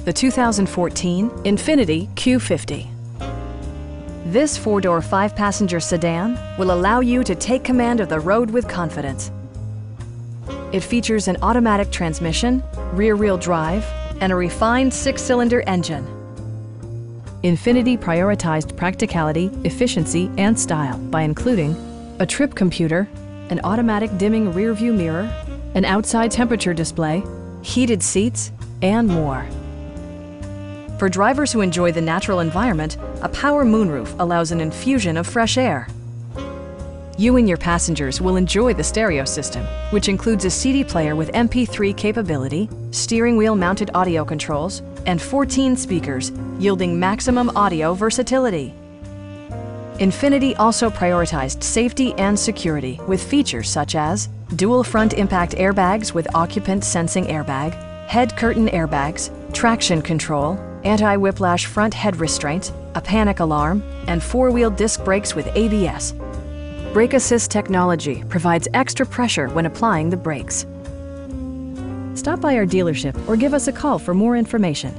the 2014 Infiniti Q50. This four-door, five-passenger sedan will allow you to take command of the road with confidence. It features an automatic transmission, rear-wheel drive, and a refined six-cylinder engine. Infiniti prioritized practicality, efficiency, and style by including a trip computer, an automatic dimming rear-view mirror, an outside temperature display, heated seats, and more. For drivers who enjoy the natural environment, a power moonroof allows an infusion of fresh air. You and your passengers will enjoy the stereo system, which includes a CD player with MP3 capability, steering wheel mounted audio controls, and 14 speakers, yielding maximum audio versatility. Infiniti also prioritized safety and security with features such as dual front impact airbags with occupant sensing airbag, head curtain airbags, traction control, anti-whiplash front head restraints, a panic alarm, and four-wheel disc brakes with ABS. Brake Assist technology provides extra pressure when applying the brakes. Stop by our dealership or give us a call for more information.